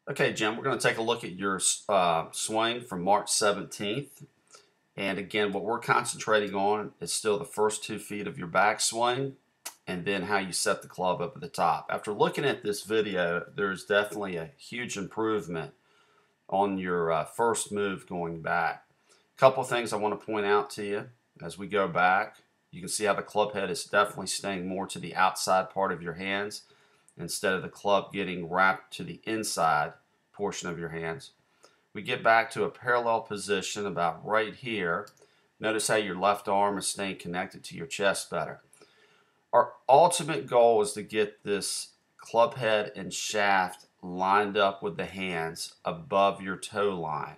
Okay, Jim, we're going to take a look at your swing from March 17th. And again, what we're concentrating on is still the first 2 feet of your backswing and then how you set the club up at the top. After looking at this video, there's definitely a huge improvement on your first move going back. A couple of things I want to point out to you as we go back. You can see how the club head is definitely staying more to the outside part of your hands instead of the club getting wrapped to the inside portion of your hands. We get back to a parallel position about right here. Notice how your left arm is staying connected to your chest better. Our ultimate goal is to get this club head and shaft lined up with the hands above your toe line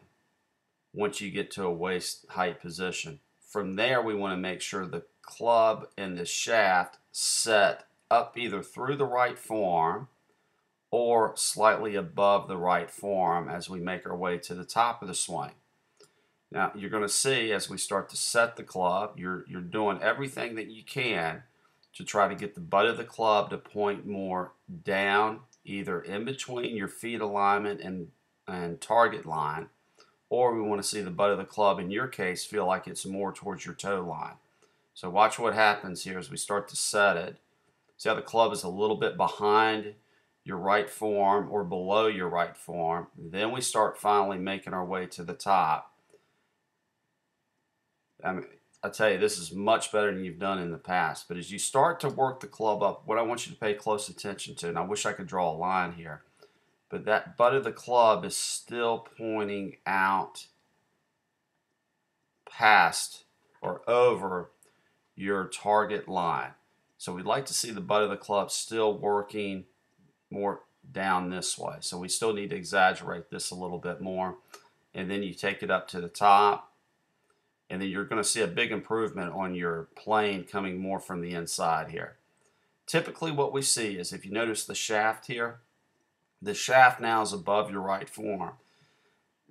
once you get to a waist height position. From there, we want to make sure the club and the shaft set up either through the right forearm or slightly above the right forearm as we make our way to the top of the swing. Now you're going to see as we start to set the club, you're doing everything that you can to try to get the butt of the club to point more down, either in between your feet alignment and target line, or we want to see the butt of the club, in your case, feel like it's more towards your toe line. So watch what happens here as we start to set it. See how the club is a little bit behind your right forearm or below your right forearm. Then we start finally making our way to the top. I tell you, this is much better than you've done in the past. But as you start to work the club up, what I want you to pay close attention to, and I wish I could draw a line here, but that butt of the club is still pointing out past or over your target line. So we'd like to see the butt of the club still working more down this way. So we still need to exaggerate this a little bit more. And then you take it up to the top, and then you're going to see a big improvement on your plane coming more from the inside here. Typically what we see is, if you notice the shaft here, the shaft now is above your right forearm.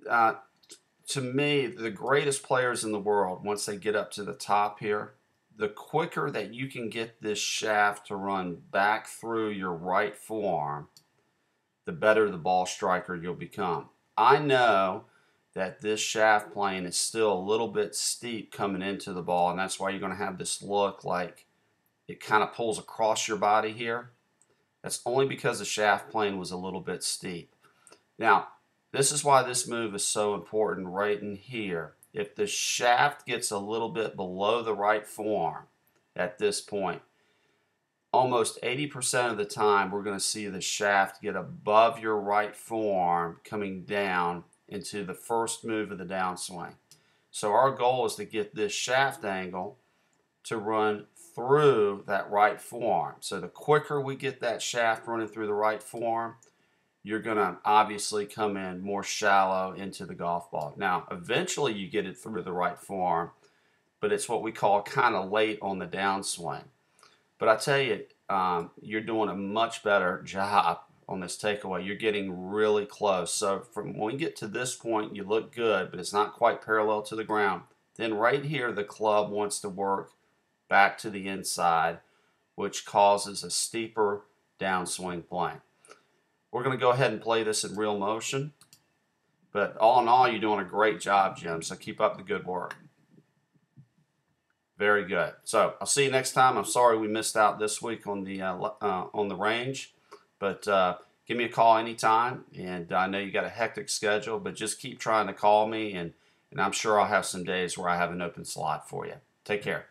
To me, the greatest players in the world, once they get up to the top here, the quicker that you can get this shaft to run back through your right forearm, the better the ball striker you'll become. I know that this shaft plane is still a little bit steep coming into the ball, and that's why you're going to have this look like it kind of pulls across your body here. That's only because the shaft plane was a little bit steep. Now, this is why this move is so important right in here. If the shaft gets a little bit below the right forearm at this point, almost 80% of the time we're going to see the shaft get above your right forearm coming down into the first move of the downswing. So our goal is to get this shaft angle to run through that right forearm. So the quicker we get that shaft running through the right forearm, you're going to obviously come in more shallow into the golf ball. Now, eventually you get it through the right forearm, but it's what we call kind of late on the downswing. But I tell you, you're doing a much better job on this takeaway. You're getting really close. So from when we get to this point, you look good, but it's not quite parallel to the ground. Then right here, the club wants to work back to the inside, which causes a steeper downswing plane. We're going to go ahead and play this in real motion. But all in all, you're doing a great job, Jim, so keep up the good work. Very good. So I'll see you next time. I'm sorry we missed out this week on the range, but give me a call anytime. And I know you got a hectic schedule, but just keep trying to call me, and I'm sure I'll have some days where I have an open slot for you. Take care.